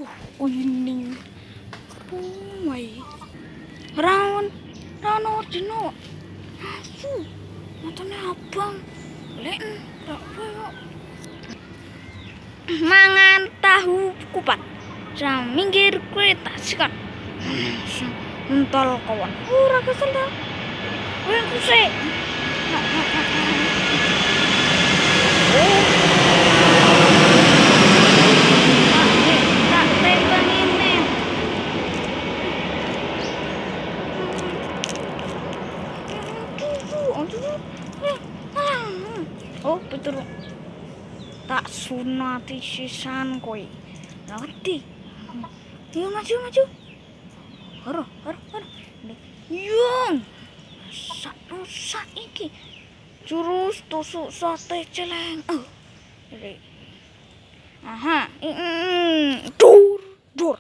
Oh ini, my rawan ordino, asu, matanya abang, len, tak kok. Mangan tahu kupat, jam minggir kereta sekan, mentol kawan, ora kesel dah, yang kusek. Oh betul, tak sunati sisan koi, ngerti? Yuk maju, haro, yung, rusak iki, jurus tusuk sate celeng, aha,